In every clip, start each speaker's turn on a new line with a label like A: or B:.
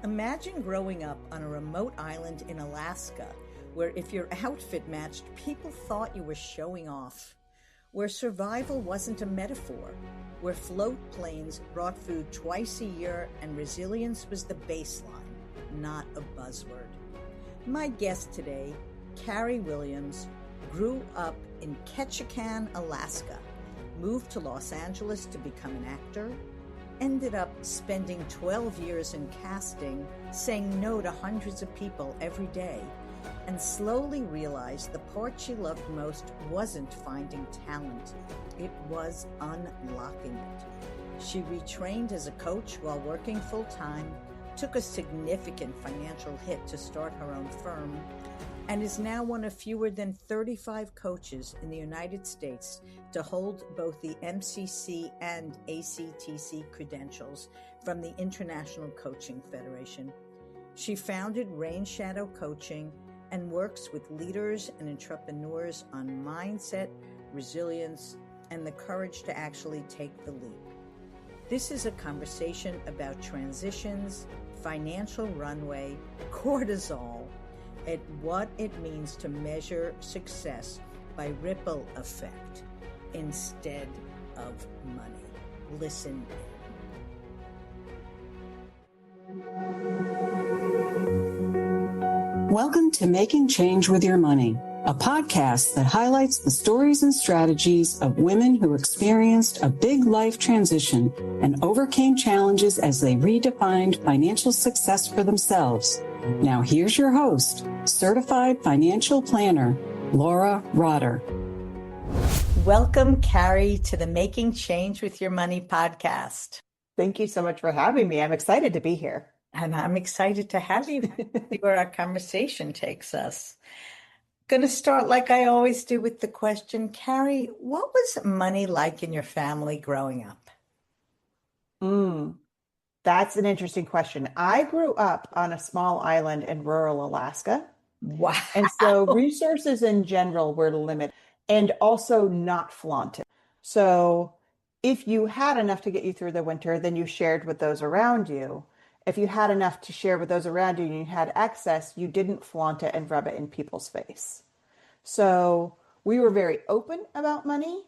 A: Imagine growing up on a remote island in Alaska where if your outfit matched, people thought you were showing off. Where survival wasn't a metaphor. Where float planes brought food twice a year and resilience was the baseline, not a buzzword. My guest today, Carrie Williams, grew up in Ketchikan, Alaska, moved to Los Angeles to become an actor, ended up spending 12 years in casting, saying no to hundreds of people every day, and slowly realized the part she loved most wasn't finding talent. It was unlocking it. She retrained as a coach while working full-time, took a significant financial hit to start her own firm, and is now one of fewer than 35 coaches in the United States to hold both the MCC and ACTC credentials from the International Coaching Federation. She founded Rain Shadow Coaching and works with leaders and entrepreneurs on mindset, resilience, and the courage to actually take the leap. This is a conversation about transitions, financial runway, cortisol, and what it means to measure success by ripple effect instead of money. Listen in.
B: Welcome to Making Change with Your Money, a podcast that highlights the stories and strategies of women who experienced a big life transition and overcame challenges as they redefined financial success for themselves. Now here's your host, certified financial planner, Laura Rotter.
A: Welcome, Carrie, to the Making Change with Your Money podcast.
C: Thank you so much for having me. I'm excited to be here.
A: And I'm excited to have you see where our conversation takes us. Going to start like I always do with the question, Carrie, what was money like in your family growing up?
C: That's an interesting question. I grew up on a small island in rural Alaska.
A: Wow.
C: And so resources in general were limited and also not flaunted. So if you had enough to get you through the winter, then you shared with those around you. If you had enough to share with those around you and you had excess, you didn't flaunt it and rub it in people's face. So we were very open about money,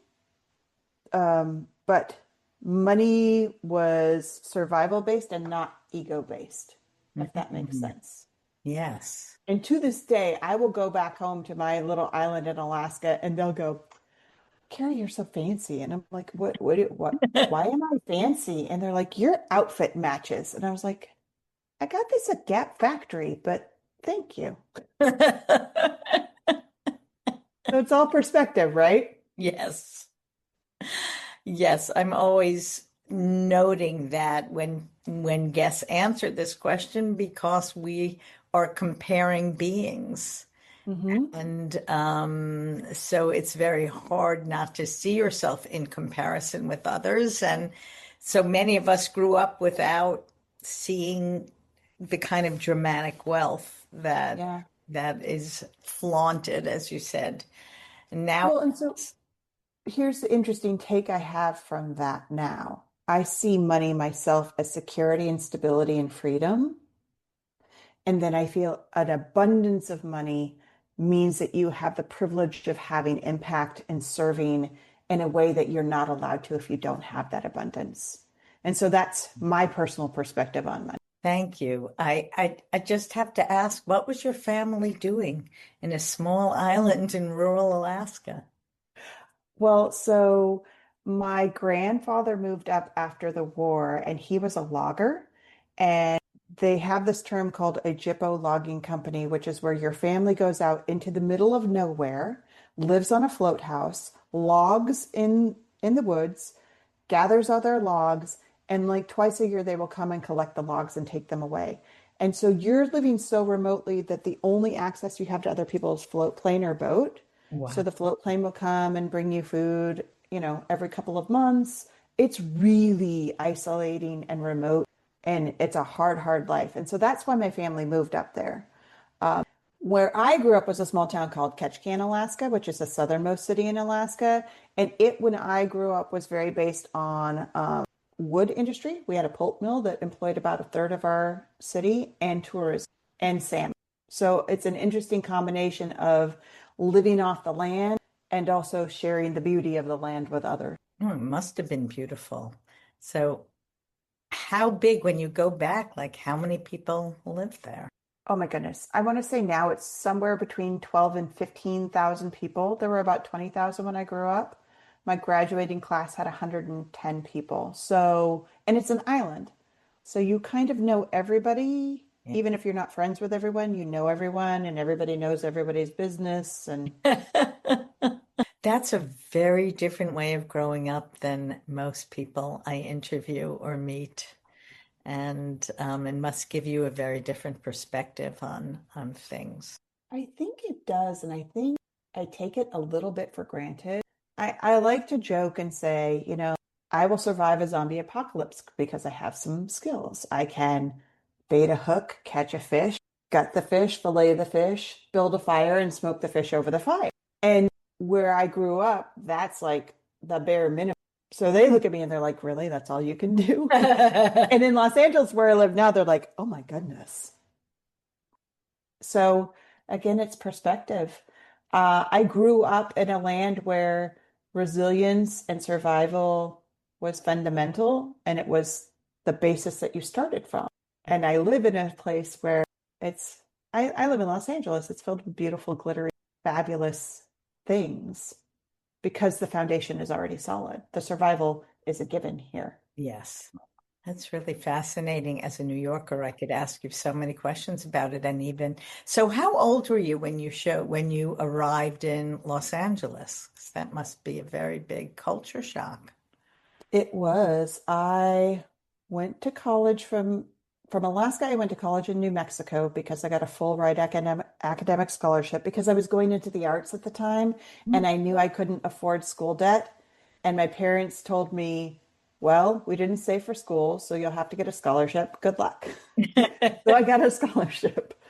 C: but money was survival-based and not ego-based, if that makes sense.
A: Yes.
C: And to this day, I will go back home to my little island in Alaska and they'll go, Carrie, you're so fancy. And I'm like, what, why am I fancy? And they're like, your outfit matches. And I was like, I got this at Gap Factory, but thank you. So it's all perspective, right?
A: Yes. Yes, I'm always noting that when guests answer this question because we are comparing beings. And so it's very hard not to see yourself in comparison with others. And so many of us grew up without seeing the kind of dramatic wealth that is flaunted, as you said. Now,
C: well, and so here's the interesting take I have from that now. I see money myself as security and stability and freedom. And then I feel an abundance of money means that you have the privilege of having impact and serving in a way that you're not allowed to if you don't have that abundance. And so that's my personal perspective on money.
A: Thank you. I just have to ask, what was your family doing in a small island in rural Alaska?
C: Well, so my grandfather moved up after the war and he was a logger, and they have this term called a Jippo logging company, which is where your family goes out into the middle of nowhere, lives on a float house, logs in the woods, gathers all their logs, and like twice a year they will come and collect the logs and take them away. And so you're living so remotely that the only access you have to other people's float plane or boat.
A: Wow.
C: So the float plane will come and bring you food, every couple of months. It's really isolating and remote. And it's a hard, hard life. And so that's why my family moved up there. Where I grew up was a small town called Ketchikan, Alaska, which is the southernmost city in Alaska. And when I grew up, was very based on wood industry. We had a pulp mill that employed about a third of our city, and tourism and salmon. So it's an interesting combination of living off the land and also sharing the beauty of the land with others.
A: Oh, it must have been beautiful. So, how big when you go back, like how many people live there?
C: Oh my goodness. I want to say now it's somewhere between 12 and 15,000 people. There were about 20,000 when I grew up. My graduating class had 110 people. So, and it's an island. So you kind of know everybody,
A: Yeah.
C: even if you're not friends with everyone, you know everyone and everybody knows everybody's business. And
A: That's a very different way of growing up than most people I interview or meet. And it must give you a very different perspective on things.
C: I think it does. And I think I take it a little bit for granted. I like to joke and say, I will survive a zombie apocalypse because I have some skills. I can bait a hook, catch a fish, gut the fish, fillet the fish, build a fire, and smoke the fish over the fire. And where I grew up, that's like the bare minimum. So they look at me and they're like, really? That's all you can do? And in Los Angeles, where I live now, they're like, oh my goodness. So again, it's perspective. I grew up in a land where resilience and survival was fundamental, and it was the basis that you started from. And I live in a place where I live in Los Angeles. It's filled with beautiful, glittery, fabulous things because the foundation is already solid. The survival is a given here.
A: Yes. That's really fascinating. As a New Yorker, I could ask you so many questions about it. And even so, how old were you when you arrived in Los Angeles? 'Cause that must be a very big culture shock.
C: It was. I went to college from Alaska. I went to college in New Mexico because I got a full ride academic scholarship because I was going into the arts at the time and I knew I couldn't afford school debt. And my parents told me, well, we didn't save for school, so you'll have to get a scholarship. Good luck. So I got a scholarship.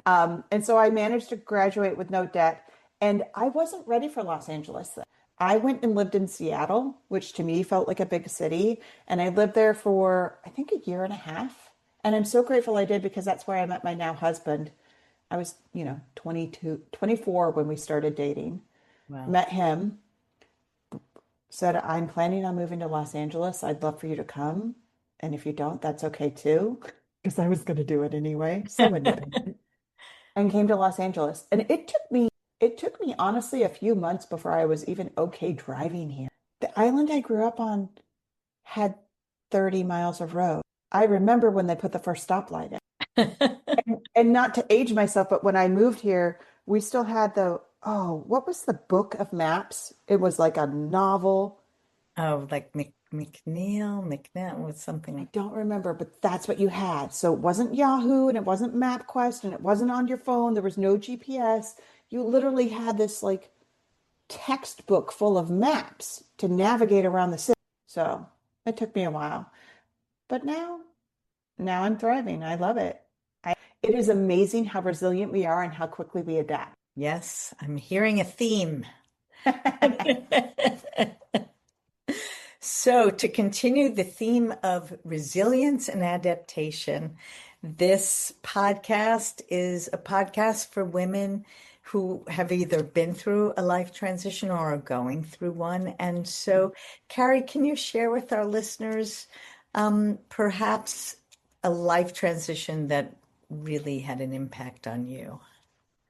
C: And so I managed to graduate with no debt. And I wasn't ready for Los Angeles then. I went and lived in Seattle, which to me felt like a big city. And I lived there for, I think, a year and a half. And I'm so grateful I did because that's where I met my now husband. I was, 22, 24 when we started dating.
A: Wow.
C: Met him, said, I'm planning on moving to Los Angeles. I'd love for you to come. And if you don't, that's okay too. Because I was going to do it anyway. So independent. And came to Los Angeles. And it took me honestly a few months before I was even okay driving here. The island I grew up on had 30 miles of road. I remember when they put the first stoplight in. And not to age myself, but when I moved here, we still had what was the book of maps? It was like a novel.
A: Oh, like McNeil was something
C: I
A: like
C: don't remember, but that's what you had. So it wasn't Yahoo and it wasn't MapQuest and it wasn't on your phone. There was no GPS. You literally had this like textbook full of maps to navigate around the city. So it took me a while. But now I'm thriving. I love it. It is amazing how resilient we are and how quickly we adapt.
A: Yes, I'm hearing a theme. So, to continue the theme of resilience and adaptation, this podcast is a podcast for women who have either been through a life transition or are going through one. And so, Carrie, can you share with our listeners perhaps a life transition that really had an impact on you?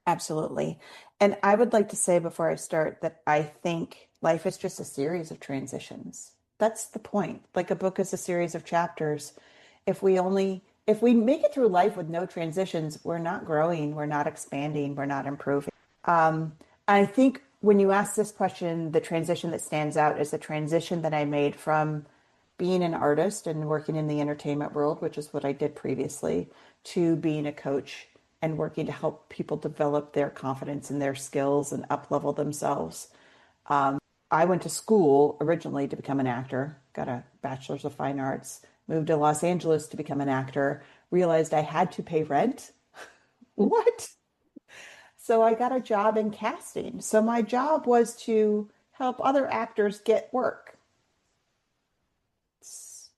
C: Absolutely. And I would like to say before I start that I think life is just a series of transitions. That's the point. Like a book is a series of chapters. If we make it through life with no transitions, we're not growing, we're not expanding, we're not improving. I think when you ask this question, the transition that stands out is the transition that I made from being an artist and working in the entertainment world, which is what I did previously, to being a coach and working to help people develop their confidence and their skills and up level themselves. I went to school originally to become an actor, got a bachelor's of fine arts, moved to Los Angeles to become an actor, realized I had to pay rent. What? So I got a job in casting. So my job was to help other actors get work.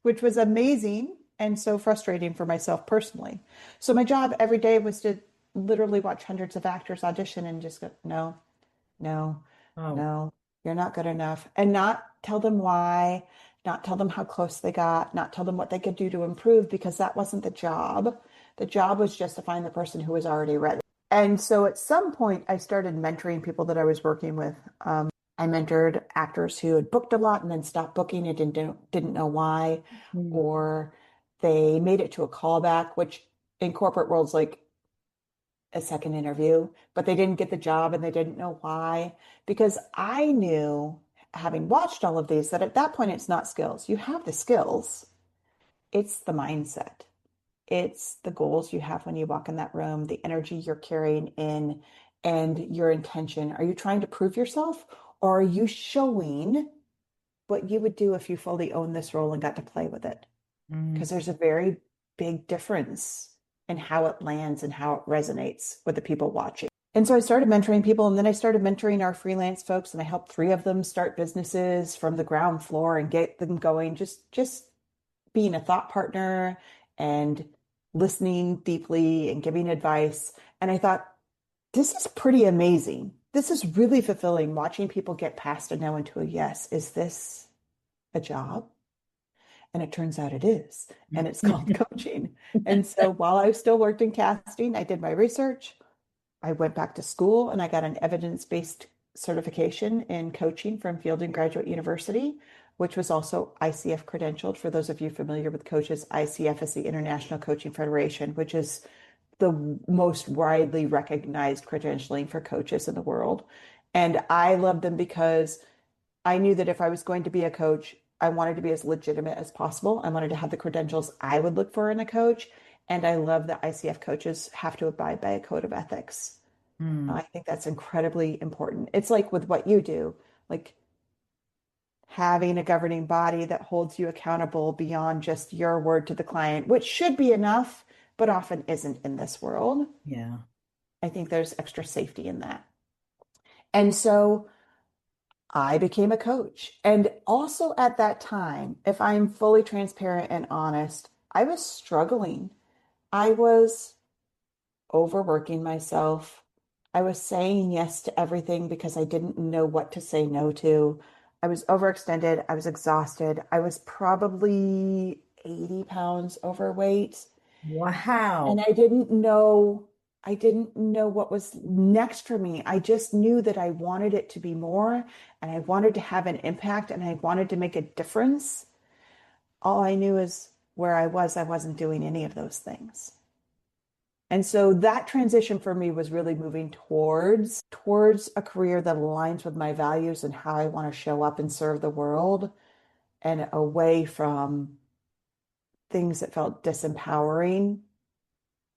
C: which was amazing and so frustrating for myself personally. So my job every day was to literally watch hundreds of actors audition and just go, no, no,
A: Oh.
C: no, you're not good enough. And not tell them why, not tell them how close they got, not tell them what they could do to improve, because that wasn't the job. The job was just to find the person who was already ready. And so at some point, I started mentoring people that I was working with. I mentored actors who had booked a lot and then stopped booking and didn't know why,
A: Mm.
C: or they made it to a callback, which in corporate world's like a second interview, but they didn't get the job and they didn't know why. Because I knew, having watched all of these, that at that point it's not skills. You have the skills, it's the mindset. It's the goals you have when you walk in that room, the energy you're carrying in, and your intention. Are you trying to prove yourself, or are you showing what you would do if you fully owned this role and got to play with it?
A: Mm.
C: Because there's a very big difference in how it lands and how it resonates with the people watching. And so I started mentoring people, and then I started mentoring our freelance folks, and I helped three of them start businesses from the ground floor and get them going, just being a thought partner and listening deeply and giving advice. And I thought, this is pretty amazing. This is really fulfilling, watching people get past a no into a yes. Is this a job? And it turns out it is. And it's called coaching. And so while I still worked in casting, I did my research. I went back to school and I got an evidence-based certification in coaching from Fielding Graduate University, which was also ICF credentialed. For those of you familiar with coaches, ICF is the International Coaching Federation, which is the most widely recognized credentialing for coaches in the world. And I love them because I knew that if I was going to be a coach, I wanted to be as legitimate as possible. I wanted to have the credentials I would look for in a coach. And I love that ICF coaches have to abide by a code of ethics.
A: Mm.
C: I think that's incredibly important. It's like with what you do, like having a governing body that holds you accountable beyond just your word to the client, which should be enough, but often isn't in this world.
A: Yeah.
C: I think there's extra safety in that. And so I became a coach. And also at that time, if I'm fully transparent and honest, I was struggling. I was overworking myself. I was saying yes to everything because I didn't know what to say no to. I was overextended. I was exhausted. I was probably 80 pounds overweight. And
A: Wow.
C: I didn't know what was next for me. I just knew that I wanted it to be more and I wanted to have an impact and I wanted to make a difference. All I knew is where I wasn't doing any of those things. And so that transition for me was really moving towards a career that aligns with my values and how I want to show up and serve the world, and away from things that felt disempowering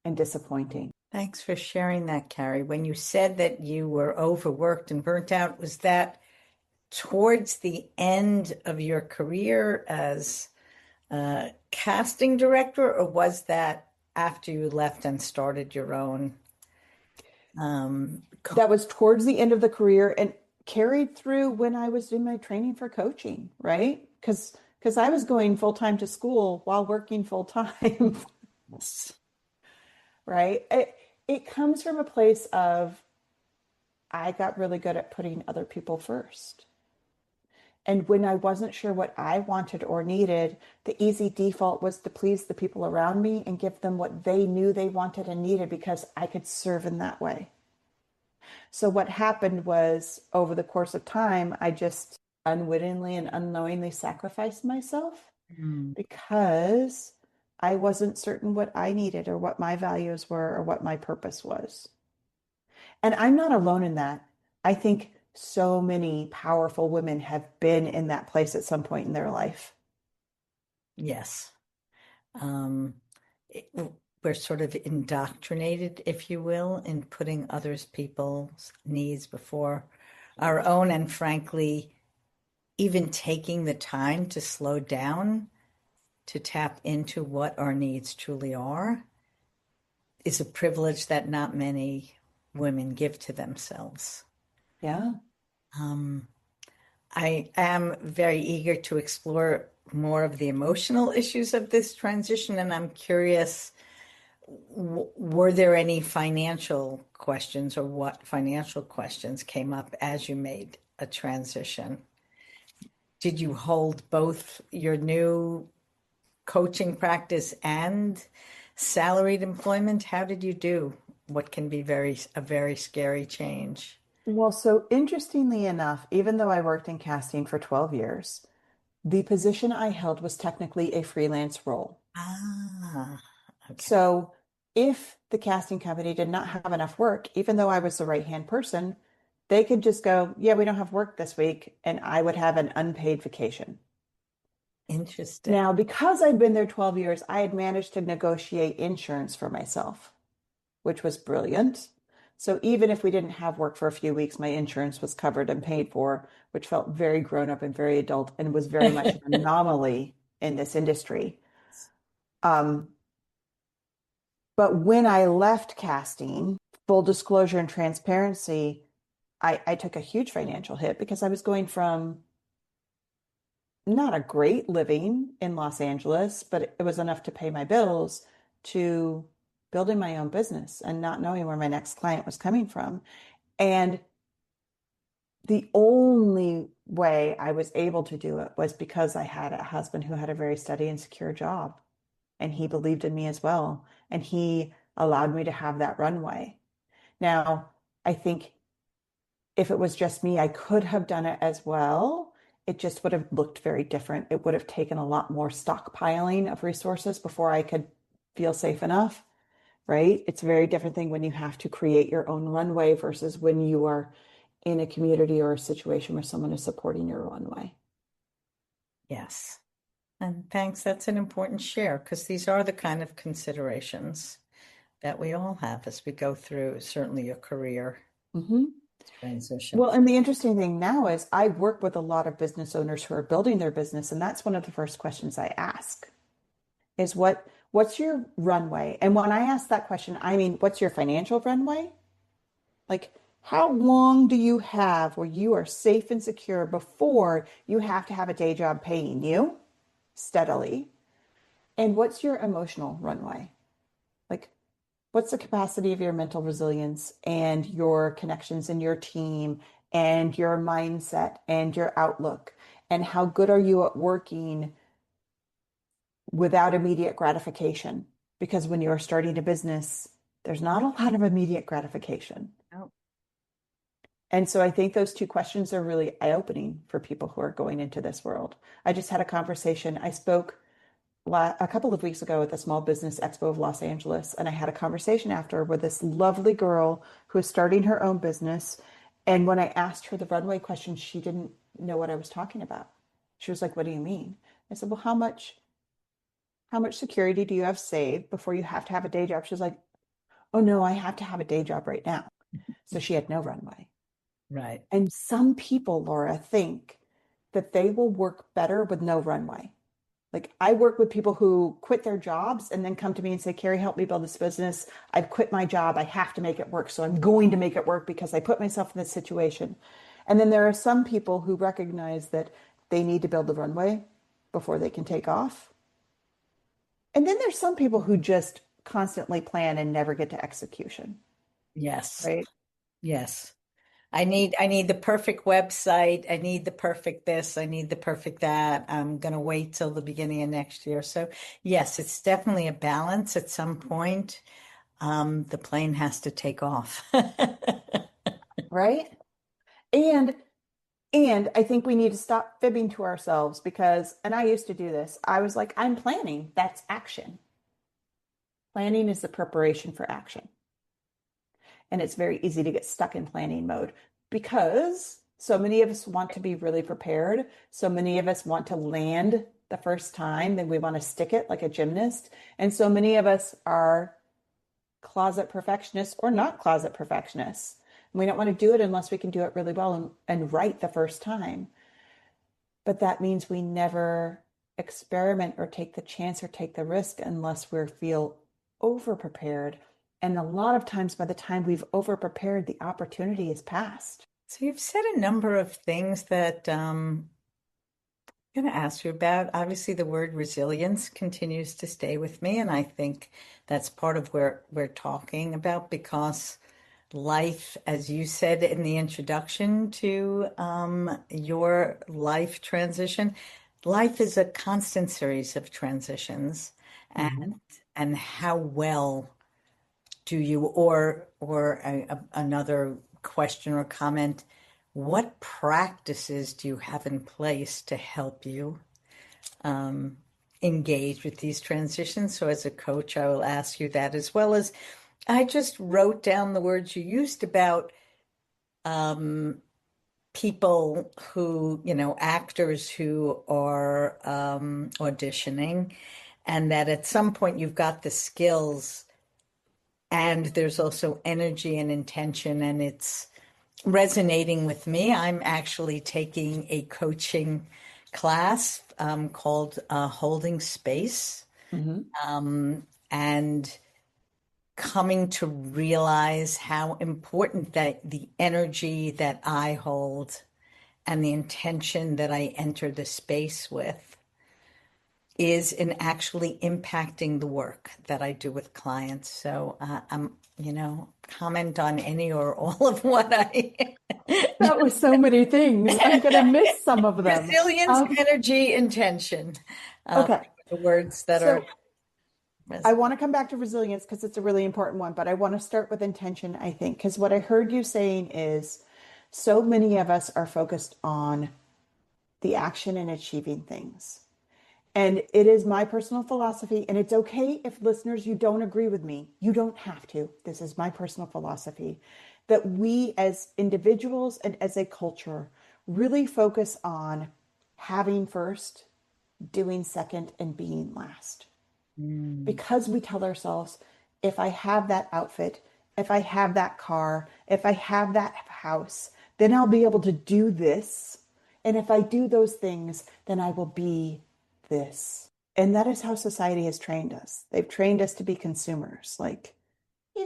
C: and disappointing.
A: Thanks for sharing that, Carrie. When you said that you were overworked and burnt out, was that towards the end of your career as a casting director, or was that after you left and started your own?
C: That was towards the end of the career and carried through when I was doing my training for coaching, right? Because I was going full time to school while working full time, right? It comes from a place of I got really good at putting other people first. And when I wasn't sure what I wanted or needed, the easy default was to please the people around me and give them what they knew they wanted and needed because I could serve in that way. So what happened was over the course of time, I just unwittingly and unknowingly sacrificed myself
A: Mm.
C: because I wasn't certain what I needed or what my values were or what my purpose was. And I'm not alone in that. I think so many powerful women have been in that place at some point in their life.
A: Yes. Um, it- we're sort of indoctrinated, if you will, in putting others people's needs before our own, and frankly, even taking the time to slow down to tap into what our needs truly are is a privilege that not many women give to themselves.
C: Yeah.
A: Um, I am very eager to explore more of the emotional issues of this transition, and I'm curious, were there any financial questions, or what financial questions came up as you made a transition? Did you hold both your new coaching practice and salaried employment? How did you do what can be a very scary change?
C: Well, so interestingly enough, even though I worked in casting for 12 years, the position I held was technically a freelance role.
A: Ah, okay.
C: So if the casting company did not have enough work, even though I was the right-hand person, they could just go, yeah, we don't have work this week, and I would have an unpaid vacation.
A: Interesting.
C: Now, because I'd been there 12 years, I had managed to negotiate insurance for myself, which was brilliant. So even if we didn't have work for a few weeks, my insurance was covered and paid for, which felt very grown up and very adult and was very much an anomaly in this industry. Um, but when I left casting, full disclosure and transparency, I took a huge financial hit because I was going from not a great living in Los Angeles, but it was enough to pay my bills, to building my own business and not knowing where my next client was coming from. And the only way I was able to do it was because I had a husband who had a very steady and secure job. And he believed in me as well. And he allowed me to have that runway. Now, I think if it was just me, I could have done it as well. It just would have looked very different. It would have taken a lot more stockpiling of resources before I could feel safe enough, right? It's a very different thing when you have to create your own runway versus when you are in a community or a situation where someone is supporting your runway.
A: Yes. And thanks. That's an important share, because these are the kind of considerations that we all have as we go through certainly a career
C: Mm-hmm.
A: transition.
C: Well, and the interesting thing now is I work with a lot of business owners who are building their business, and that's one of the first questions I ask is what's your runway? And when I ask that question, I mean, what's your financial runway? Like, how long do you have where you are safe and secure before you have to have a day job paying you steadily? And what's your emotional runway? Like, what's the capacity of your mental resilience and your connections in your team and your mindset and your outlook? And how good are you at working without immediate gratification? Because when you're starting a business, there's not a lot of immediate gratification.
A: Oh,
C: And so I think those two questions are really eye-opening for people who are going into this world. I just had a conversation. I spoke a couple of weeks ago at the Small Business Expo of Los Angeles, and I had a conversation after with this lovely girl who is starting her own business. And when I asked her the runway question, she didn't know what I was talking about. She was like, "What do you mean?" I said, "Well, how much security do you have saved before you have to have a day job?" She was like, "Oh no, I have to have a day job right now." So she had no runway.
A: right.
C: And some people, Laura, think that they will work better with no runway. Like I work with people who quit their jobs and then come to me and say, "Carrie, help me build this business. I've quit my job. I have to make it work. So I'm going to make it work because I put myself in this situation." And then there are some people who recognize that they need to build the runway before they can take off. And then there's some people who just constantly plan and never get to execution,
A: Yes.
C: right?
A: Yes. I need the perfect website. I need the perfect this. I need the perfect that. I'm going to wait till the beginning of next year. So yes, it's definitely a balance at some point. The plane has to take off.
C: Right? And And I think we need to stop fibbing to ourselves because, and I used to do this, I was like, "I'm planning. That's action." Planning is the preparation for action. And it's very easy to get stuck in planning mode because so many of us want to be really prepared. So many of us want to land the first time, then we want to stick it like a gymnast. And so many of us are closet perfectionists or not closet perfectionists. And we don't want to do it unless we can do it really well and right the first time. But that means we never experiment or take the chance or take the risk unless we feel over prepared. And a lot of times, by the time we've over prepared, the opportunity is past.
A: So you've said a number of things that I'm going to ask you about, obviously, the word resilience continues to stay with me. And I think that's part of where we're talking about because life, as you said in the introduction to your life transition, life is a constant series of transitions. And,
C: Mhm.
A: and how well do you, or another question or comment, what practices do you have in place to help you engage with these transitions? So as a coach, I will ask you that as well as I just wrote down the words you used about people who, actors who are auditioning, and that at some point you've got the skills and there's also energy and intention, and it's resonating with me. I'm actually taking a coaching class called Holding Space,
C: Mhm.
A: and coming to realize how important that the energy that I hold and the intention that I enter the space with is in actually impacting the work that I do with clients. So comment on any or all of what I
C: That was so many things. I'm going to miss some of them.
A: resilience, energy, intention.
C: Okay.
A: The words that are
C: So I want to come back to resilience because it's a really important one, but I want to start with intention, I think, because what I heard you saying is so many of us are focused on the action and achieving things. And it is my personal philosophy, and it's okay if listeners, you don't agree with me. You don't have to. This is my personal philosophy that we as individuals and as a culture really focus on having first, doing second, and being last.
A: Mm.
C: Because we tell ourselves, if I have that outfit, if I have that car, if I have that house, then I'll be able to do this. And if I do those things, then I will be this. And that is how society has trained us. They've trained us to be consumers. Like,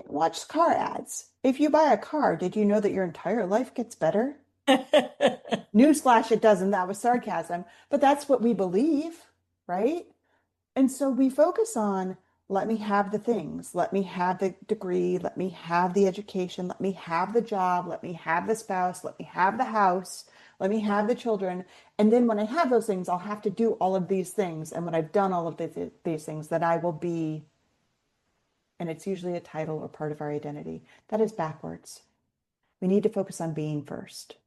C: watch car ads. If you buy a car, did you know that your entire life gets better? Newsflash, it doesn't. That was sarcasm. But that's what we believe, right? And so we focus on let me have the things, let me have the degree, let me have the education, let me have the job, let me have the spouse, let me have the house, let me have the children. And then when I have those things, I'll have to do all of these things. And when I've done all of these things, then I will be, and it's usually a title or part of our identity. That is backwards. We need to focus on being first.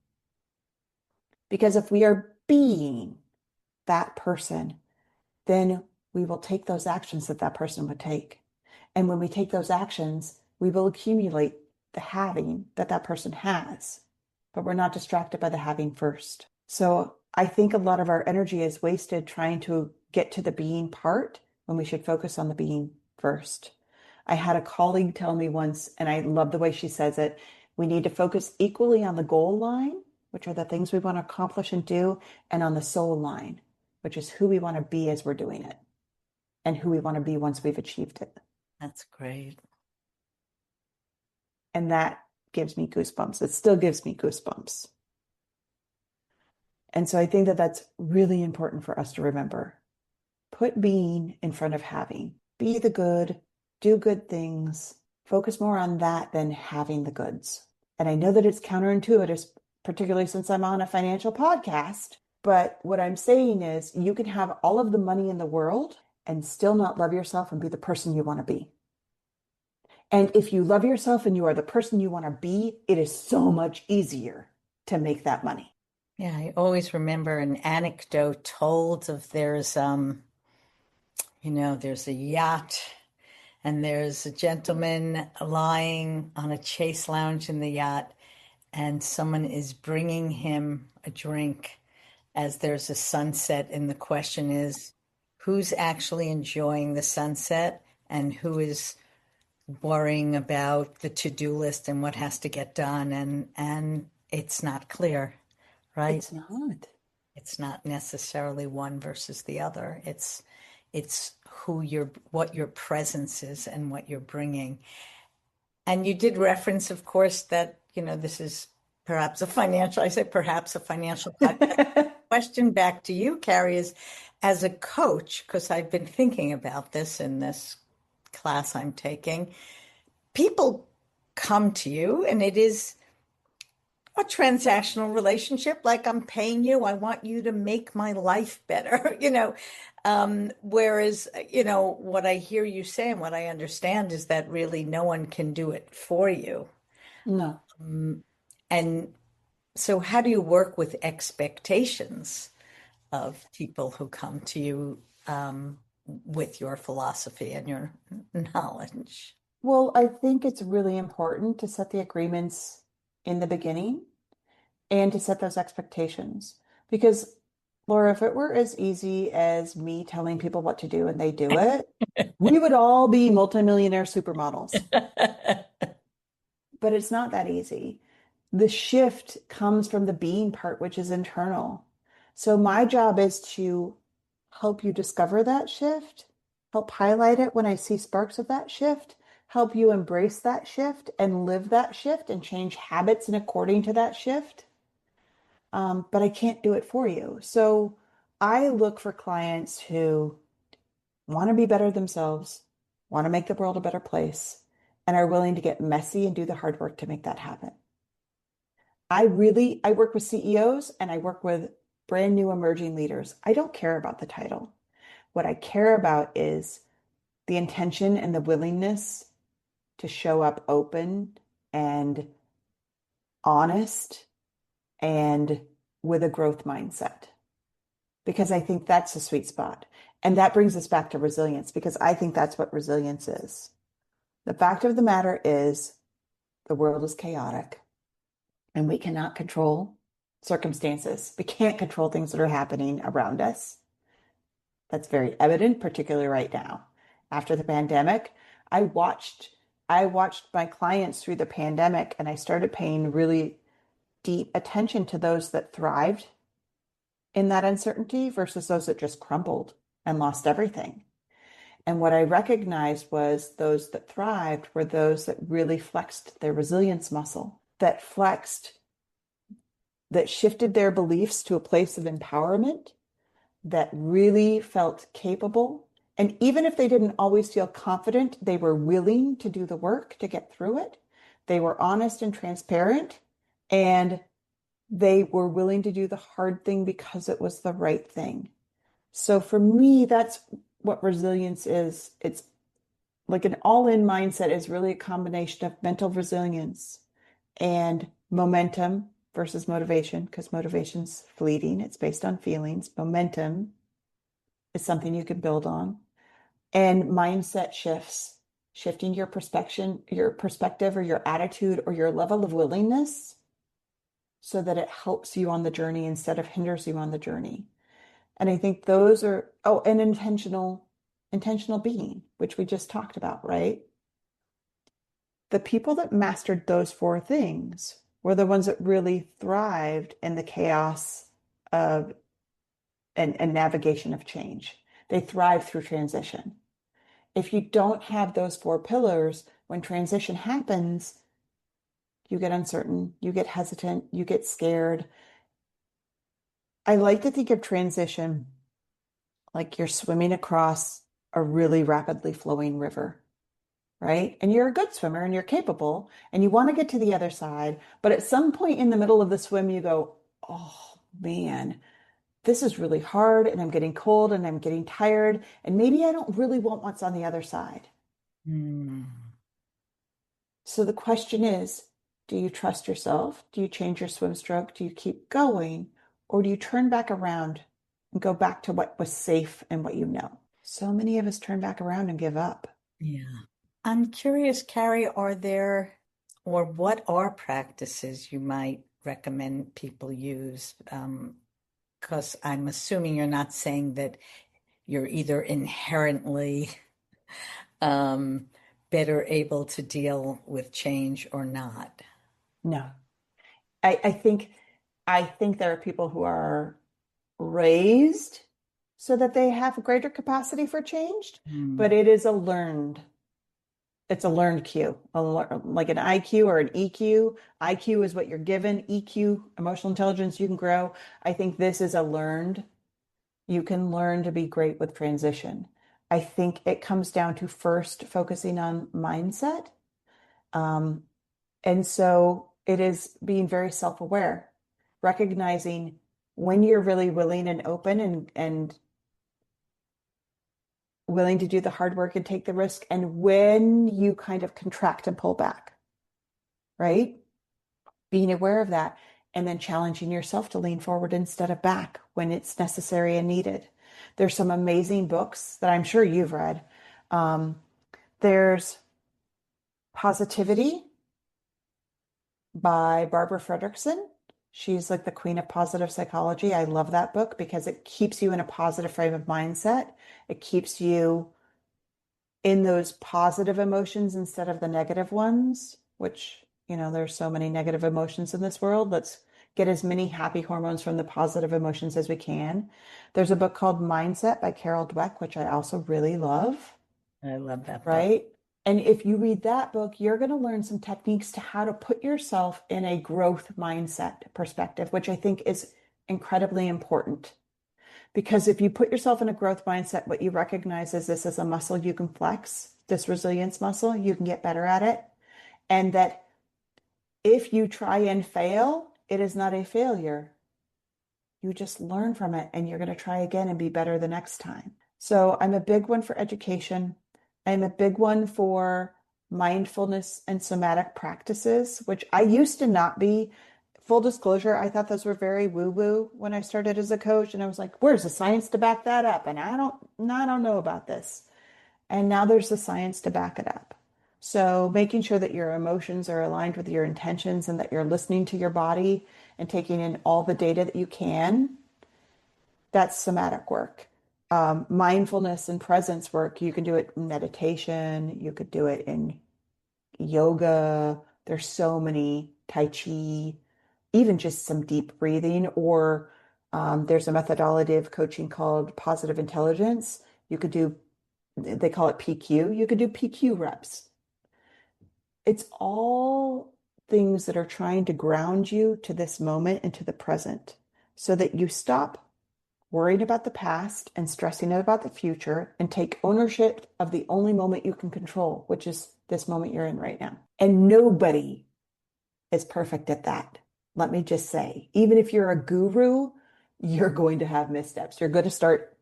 C: Because if we are being that person, then we will take those actions that that person would take. And when we take those actions, we will accumulate the having that that person has, but we're not distracted by the having first. So I think a lot of our energy is wasted trying to get to the being part when we should focus on the being first. I had a colleague tell me once, and I love the way she says it, we need to focus equally on the goal line, which are the things we want to accomplish and do, and on the soul line, which is who we want to be as we're doing it and who we want to be once we've achieved it.
A: That's great.
C: And that gives me goosebumps. It still gives me goosebumps. And so I think that that's really important for us to remember. Put being in front of having. Be the good, do good things, focus more on that than having the goods. And I know that it's counterintuitive, particularly since I'm on a financial podcast. But what I'm saying is you can have all of the money in the world and still not love yourself and be the person you want to be. And if you love yourself and you are the person you want to be, it is so much easier to make that money.
A: Yeah, I always remember an anecdote told of there's a yacht and there's a gentleman lying on a chase lounge in the yacht, and someone is bringing him a drink as there's a sunset. And the question is, who's actually enjoying the sunset and who is worrying about the to-do list and what has to get done? And it's not clear, right?
C: It's not.
A: It's not necessarily one versus the other. It's what your presence is and what you're bringing. And you did reference, of course, that, this is perhaps a financial, I say perhaps a financial podcast. question back to you, Carrie, is as a coach, because I've been thinking about this in this class I'm taking, people come to you and it is a transactional relationship, like I'm paying you, I want you to make my life better, whereas, what I hear you say and what I understand is that really no one can do it for you.
C: No.
A: And so how do you work with expectations of people who come to you with your philosophy and your knowledge?
C: Well, I think it's really important to set the agreements in the beginning and to set those expectations. Because, Laura, if it were as easy as me telling people what to do and they do it, we would all be multimillionaire supermodels. But it's not that easy. The shift comes from the being part, which is internal. So my job is to help you discover that shift, help highlight it when I see sparks of that shift, help you embrace that shift and live that shift and change habits in according to that shift. But I can't do it for you. So I look for clients who want to be better themselves, want to make the world a better place, and are willing to get messy and do the hard work to make that happen. I work with CEOs and I work with brand new emerging leaders. I don't care about the title. What I care about is the intention and the willingness to show up open and honest and with a growth mindset. Because I think that's the sweet spot. And that brings us back to resilience, because I think that's what resilience is. The fact of the matter is the world is chaotic and we cannot control circumstances. We can't control things that are happening around us. That's very evident, particularly right now. After the pandemic, I watched my clients through the pandemic, and I started paying really deep attention to those that thrived in that uncertainty versus those that just crumbled and lost everything. And what I recognized was those that thrived were those that really flexed their resilience muscle, that shifted their beliefs to a place of empowerment, that really felt capable. And even if they didn't always feel confident, they were willing to do the work to get through it. They were honest and transparent, and they were willing to do the hard thing because it was the right thing. So for me, that's what resilience is. It's like an all-in mindset is really a combination of mental resilience and momentum versus motivation, because motivation's fleeting. It's based on feelings. Momentum is something you can build on. And mindset shifts, shifting your perspective or your attitude or your level of willingness so that it helps you on the journey instead of hinders you on the journey. And I think those are, an intentional being, which we just talked about, right? The people that mastered those four things were the ones that really thrived in the chaos of and navigation of change. They thrive through transition. If you don't have those four pillars, when transition happens, you get uncertain, you get hesitant, you get scared. I like to think of transition like you're swimming across a really rapidly flowing river, right? And you're a good swimmer and you're capable and you want to get to the other side. But at some point in the middle of the swim, you go, oh man, this is really hard and I'm getting cold and I'm getting tired. And maybe I don't really want what's on the other side. So the question is, do you trust yourself? Do you change your swim stroke? Do you keep going? Or do you turn back around and go back to what was safe and what you know? So many of us turn back around and give up.
A: Yeah. I'm curious, Carrie, what are practices you might recommend people use? Because I'm assuming you're not saying that you're either inherently better able to deal with change or not.
C: No. I think there are people who are raised so that they have a greater capacity for change, but it is a learned It's a learned cue, like an IQ or an EQ. IQ is what you're given. EQ, emotional intelligence, you can grow. I think this is a learned. You can learn to be great with transition. I think it comes down to first focusing on mindset. Um, and so it is being very self-aware, recognizing when you're really willing and open and willing to do the hard work and take the risk, and when you kind of contract and pull back, right? Being aware of that and then challenging yourself to lean forward instead of back when it's necessary and needed. There's some amazing books that I'm sure you've read. There's Positivity by Barbara Fredrickson. She's like the queen of positive psychology. I love that book because it keeps you in a positive frame of mindset. It keeps you in those positive emotions instead of the negative ones, which, there's so many negative emotions in this world. Let's get as many happy hormones from the positive emotions as we can. There's a book called Mindset by Carol Dweck, which I also really love.
A: I love that book.
C: Right? And if you read that book, you're going to learn some techniques to how to put yourself in a growth mindset perspective, which I think is incredibly important. Because if you put yourself in a growth mindset, what you recognize is this is a muscle you can flex, this resilience muscle, you can get better at it. And that if you try and fail, it is not a failure. You just learn from it and you're going to try again and be better the next time. So I'm a big one for education. I'm a big one for mindfulness and somatic practices, which I used to not be. Full disclosure, I thought those were very woo-woo when I started as a coach, and I was like, "Where's the science to back that up?" And I don't know about this. And now there's the science to back it up. So making sure that your emotions are aligned with your intentions and that you're listening to your body and taking in all the data that you can, that's somatic work. Mindfulness and presence work, you can do it in meditation, you could do it in yoga. There's so many, Tai Chi, even just some deep breathing, or there's a methodology of coaching called positive intelligence. You could do, they call it PQ. You could do PQ reps. It's all things that are trying to ground you to this moment and to the present so that you stop worrying about the past and stressing about the future and take ownership of the only moment you can control, which is this moment you're in right now. And nobody is perfect at that. Let me just say, even if you're a guru, you're going to have missteps. You're going to start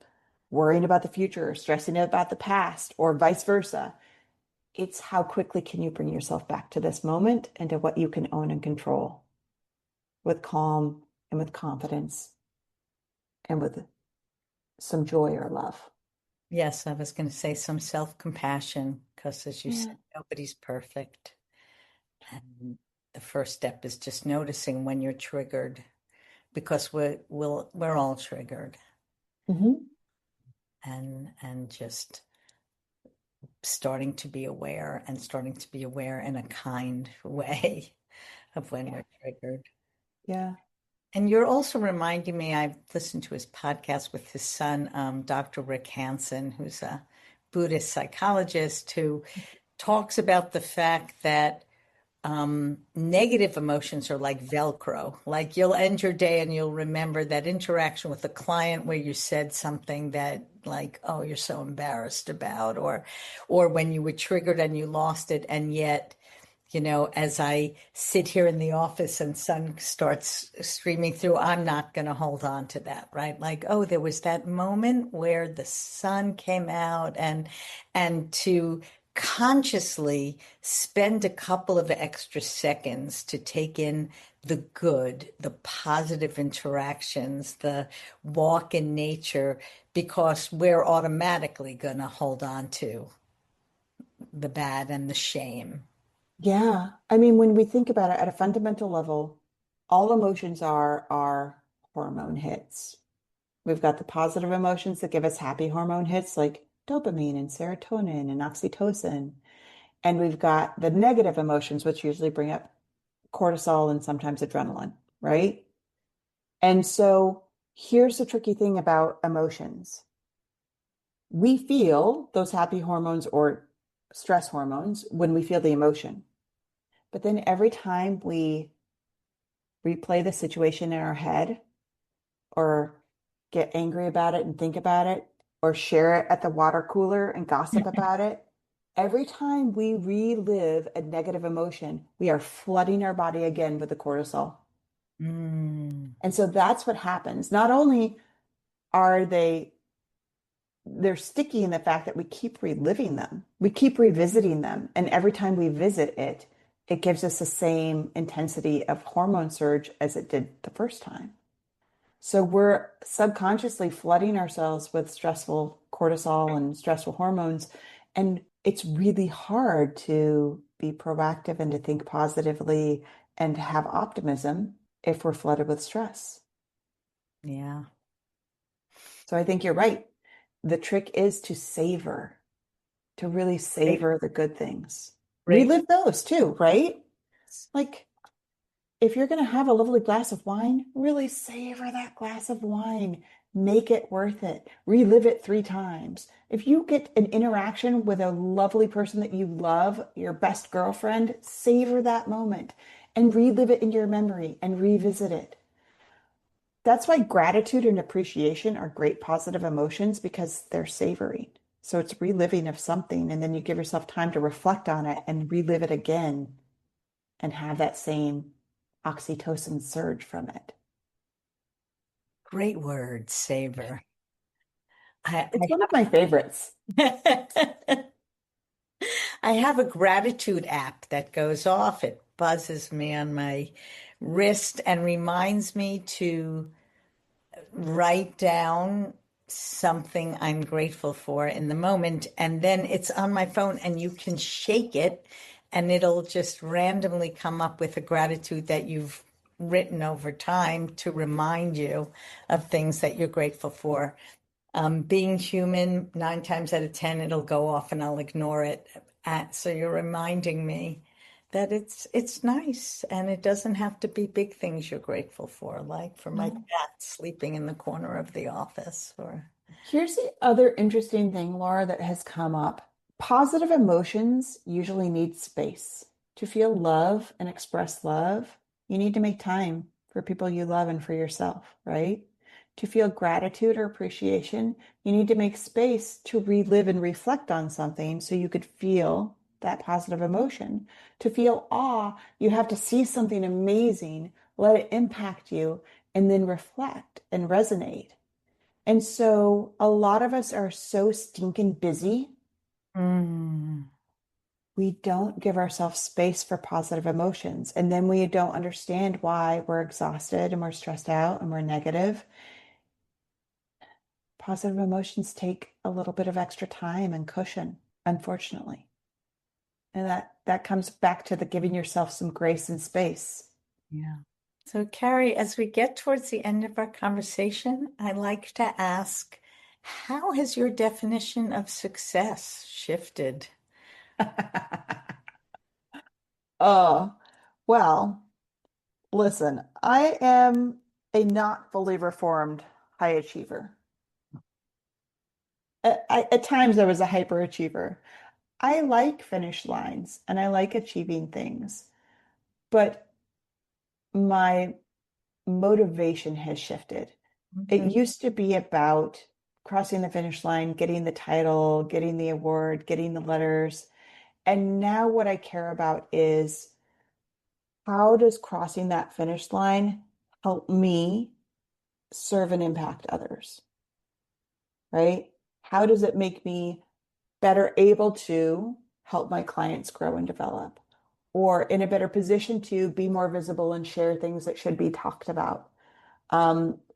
C: worrying about the future or stressing about the past or vice versa. It's how quickly can you bring yourself back to this moment and to what you can own and control with calm and with confidence and with some joy or love.
A: Yes, I was going to say some self-compassion because, as you said, nobody's perfect. And the first step is just noticing when you're triggered, because we're all triggered, and just starting to be aware in a kind way of when we're triggered.
C: Yeah.
A: And you're also reminding me, I've listened to his podcast with his son, Dr. Rick Hansen, who's a Buddhist psychologist, who talks about the fact that negative emotions are like Velcro. Like you'll end your day and you'll remember that interaction with a client where you said something that, like, oh, you're so embarrassed about, or when you were triggered and you lost it, and yet, as I sit here in the office and sun starts streaming through, I'm not going to hold on to that, right? Like, oh, there was that moment where the sun came out, and to consciously spend a couple of extra seconds to take in the good, the positive interactions, the walk in nature, because we're automatically going to hold on to the bad and the shame.
C: Yeah. I mean, when we think about it at a fundamental level, all emotions are hormone hits. We've got the positive emotions that give us happy hormone hits like dopamine and serotonin and oxytocin. And we've got the negative emotions, which usually bring up cortisol and sometimes adrenaline, right? And so here's the tricky thing about emotions. We feel those happy hormones or stress hormones when we feel the emotion. But then every time we replay the situation in our head or get angry about it and think about it or share it at the water cooler and gossip about it, every time we relive a negative emotion, we are flooding our body again with the cortisol.
A: Mm.
C: And so that's what happens. Not only are they're sticky in the fact that we keep reliving them. We keep revisiting them. And every time we visit it, it gives us the same intensity of hormone surge as it did the first time. So we're subconsciously flooding ourselves with stressful cortisol and stressful hormones. And it's really hard to be proactive and to think positively and to have optimism if we're flooded with stress.
A: Yeah.
C: So I think you're right. The trick is to savor, to really
A: Great.
C: savor the good things.
A: Great.
C: Relive those too, right? Like if you're going to have a lovely glass of wine, really savor that glass of wine. Make it worth it. Relive it 3 times. If you get an interaction with a lovely person that you love, your best girlfriend, savor that moment and relive it in your memory and revisit it. That's why gratitude and appreciation are great positive emotions because they're savoring. So it's reliving of something, and then you give yourself time to reflect on it and relive it again and have that same oxytocin surge from it.
A: Great word, savor.
C: It's one of my favorites.
A: I have a gratitude app that goes off. It buzzes me on my wrist and reminds me to write down something I'm grateful for in the moment. And then it's on my phone and you can shake it and it'll just randomly come up with a gratitude that you've written over time to remind you of things that you're grateful for. Being human, 9 times out of 10, it'll go off and I'll ignore it. So you're reminding me that it's nice and it doesn't have to be big things you're grateful for, like for my
C: No.
A: cat sleeping in the corner of the office or
C: Here's the other interesting thing, Laura, that has come up. Positive emotions usually need space. To feel love and express love, you need to make time for people you love and for yourself, right? To feel gratitude or appreciation, you need to make space to relive and reflect on something so you could feel that positive emotion. To feel awe, you have to see something amazing, let it impact you, and then reflect and resonate. And so a lot of us are so stinking busy,
A: Mm.
C: we don't give ourselves space for positive emotions. And then we don't understand why we're exhausted and we're stressed out and we're negative. Positive emotions take a little bit of extra time and cushion, unfortunately. And that comes back to the giving yourself some grace and space.
A: Yeah. So, Carrie, as we get towards the end of our conversation, I like to ask, how has your definition of success shifted?
C: Oh, well, listen, I am a not fully reformed high achiever. At times, I was a hyperachiever. I like finish lines and I like achieving things, but my motivation has shifted. It
A: Mhm.
C: used to be about crossing the finish line, getting the title, getting the award, getting the letters. And now what I care about is how does crossing that finish line help me serve and impact others, right? How does it make me better able to help my clients grow and develop, or in a better position to be more visible and share things that should be talked about?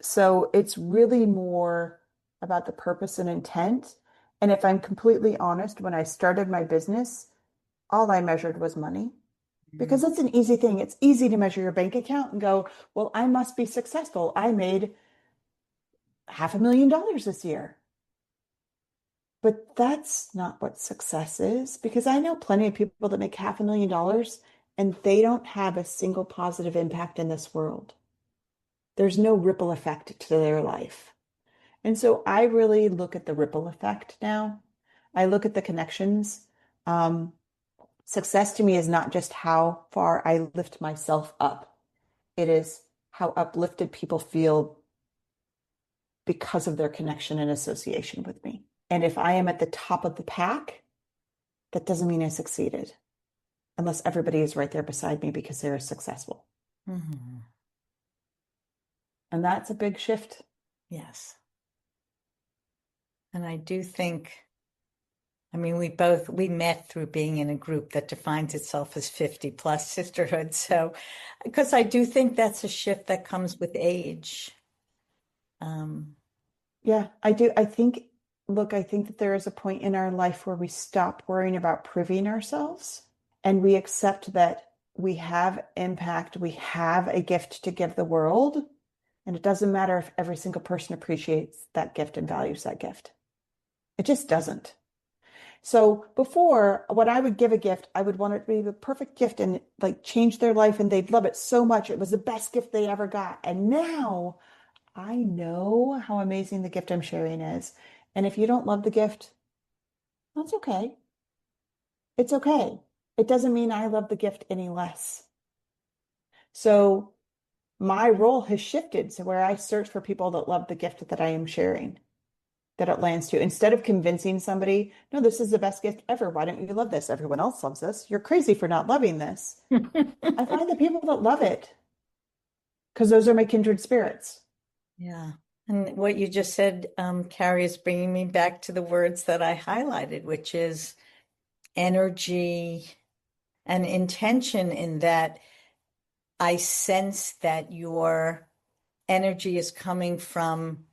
C: So it's really more about the purpose and intent. And if I'm completely honest, when I started my business, all I measured was money because it's an easy thing. It's easy to measure your bank account and go, well, I must be successful. I made $500,000 this year. But that's not what success is because I know plenty of people that make $500,000 and they don't have a single positive impact in this world. There's no ripple effect to their life. And so I really look at the ripple effect now. I look at the connections. Success to me is not just how far I lift myself up. It is how uplifted people feel because of their connection and association with me. And if I am at the top of the pack, that doesn't mean I succeeded, unless everybody is right there beside me because they're successful.
A: Mm-hmm.
C: And that's a big shift.
A: Yes. And I do think, I mean, we met through being in a group that defines itself as 50 plus sisterhood. So, because I do think that's a shift that comes with age.
C: Yeah, I do. I think that there is a point in our life where we stop worrying about proving ourselves and we accept that we have impact, we have a gift to give the world. And it doesn't matter if every single person appreciates that gift and values that gift. It just doesn't. So before, when I would give a gift, I would want it to be the perfect gift and like change their life and they'd love it so much. It was the best gift they ever got. And now I know how amazing the gift I'm sharing is. And if you don't love the gift, that's okay. It's okay. It doesn't mean I love the gift any less. So my role has shifted to where I search for people that love the gift that I am sharing, that it lands to. Instead of convincing somebody, no, this is the best gift ever. Why don't you love this? Everyone else loves this. You're crazy for not loving this. I find the people that love it because those are my kindred spirits.
A: Yeah. And what you just said, Carrie, is bringing me back to the words that I highlighted, which is energy and intention, in that I sense that your energy is coming from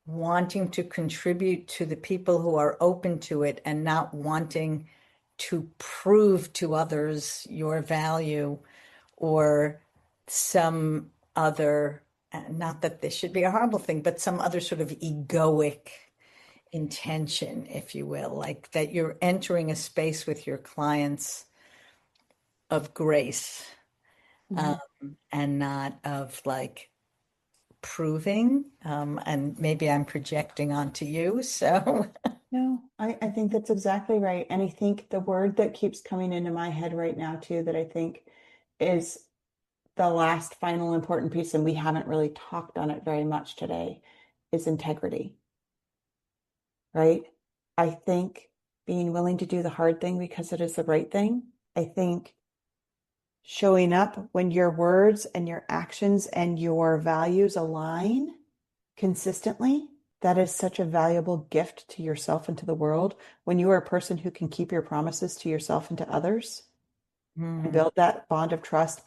A: wanting to contribute to the people who are open to it and not wanting to prove to others your value or some other, not that this should be a horrible thing, but some other sort of egoic intention, if you will, like that you're entering a space with your clients of grace,
C: Mhm.
A: and not of like proving. And maybe I'm projecting onto you. So,
C: No, I think that's exactly right. And I think the word that keeps coming into my head right now, too, that I think is the last final important piece, and we haven't really talked on it very much today, is integrity, right? I think being willing to do the hard thing because it is the right thing. I think showing up when your words and your actions and your values align consistently, that is such a valuable gift to yourself and to the world when you are a person who can keep your promises to yourself and to others and
A: mm,
C: build that bond of trust.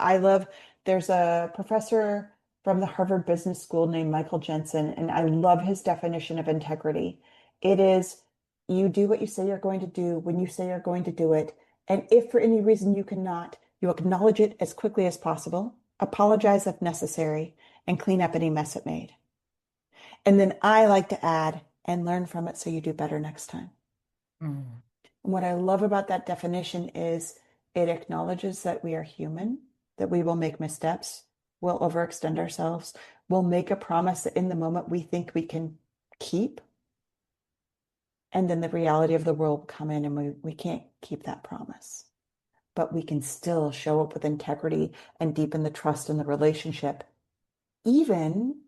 C: There's a professor from the Harvard Business School named Michael Jensen, and I love his definition of integrity. It is you do what you say you're going to do when you say you're going to do it. And if for any reason you cannot, you acknowledge it as quickly as possible, apologize if necessary, and clean up any mess it made. And then I like to add and learn from it so you do better next time.
A: mm,
C: And what I love about that definition is it acknowledges that we are human, that we will make missteps, we'll overextend ourselves, we'll make a promise that in the moment we think we can keep. And then the reality of the world will come in and we can't keep that promise. But we can still show up with integrity and deepen the trust in the relationship, even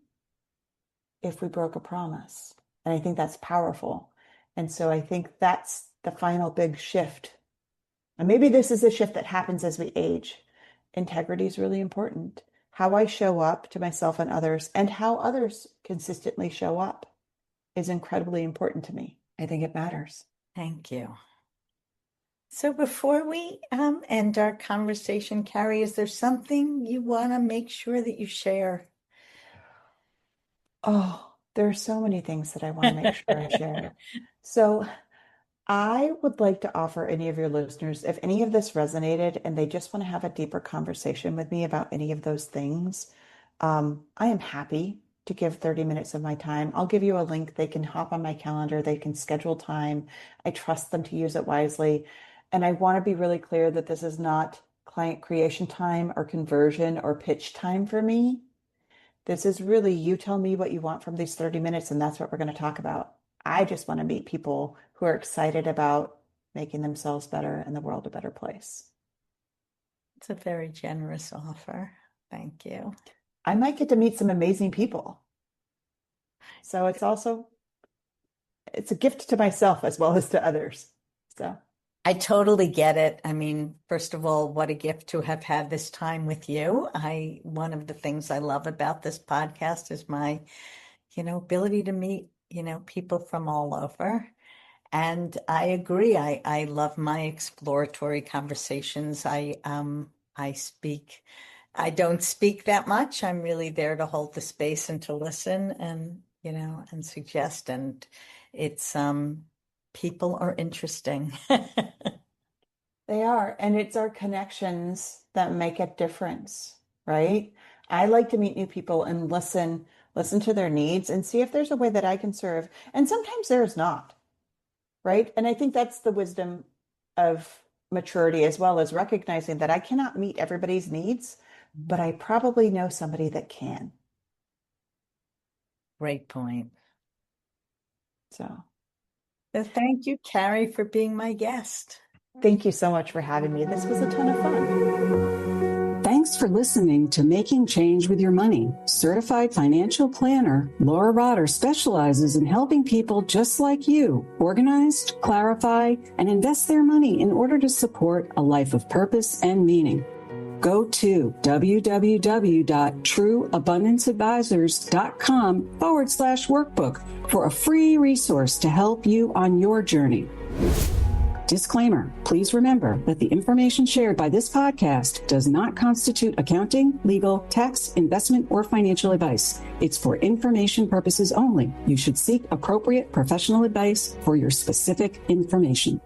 C: if we broke a promise. And I think that's powerful. And so I think that's the final big shift. And maybe this is a shift that happens as we age. Integrity is really important. How I show up to myself and others, and how others consistently show up, is incredibly important to me. I think it matters.
A: thank you. So before we end our conversation, Carrie, is there something you want to make sure that you share?
C: Oh, there are so many things that I want to make sure I share. So I would like to offer any of your listeners, if any of this resonated and they just want to have a deeper conversation with me about any of those things, I am happy to give 30 minutes of my time. I'll give you a link. They can hop on my calendar. They can schedule time. I trust them to use it wisely. And I want to be really clear that this is not client creation time or conversion or pitch time for me. This is really you tell me what you want from these 30 minutes, and that's what we're going to talk about. I just want to meet people who are excited about making themselves better and the world a better place.
A: It's a very generous offer. Thank you.
C: I might get to meet some amazing people. So it's a gift to myself as well as to others. So
A: I totally get it. I mean, first of all, what a gift to have had this time with you. One of the things I love about this podcast is my, ability to meet, people from all over. And I agree. I love my exploratory conversations. I don't speak that much. I'm really there to hold the space and to listen and, and suggest. And it's, people are interesting.
C: they are. And it's our connections that make a difference, right? I like to meet new people and listen to their needs and see if there's a way that I can serve. And sometimes there's not, right? And I think that's the wisdom of maturity, as well as recognizing that I cannot meet everybody's needs, but I probably know somebody that can.
A: Great point.
C: So
A: thank you, Carrie, for being my guest.
C: Thank you so much for having me. This was a ton of fun.
B: Thanks for listening to Making Change with Your Money. Certified financial planner Laura Rotter specializes in helping people just like you organize, clarify, and invest their money in order to support a life of purpose and meaning. Go to www.trueabundanceadvisors.com/workbook for a free resource to help you on your journey. Disclaimer, please remember that the information shared by this podcast does not constitute accounting, legal, tax, investment, or financial advice. It's for information purposes only. You should seek appropriate professional advice for your specific information.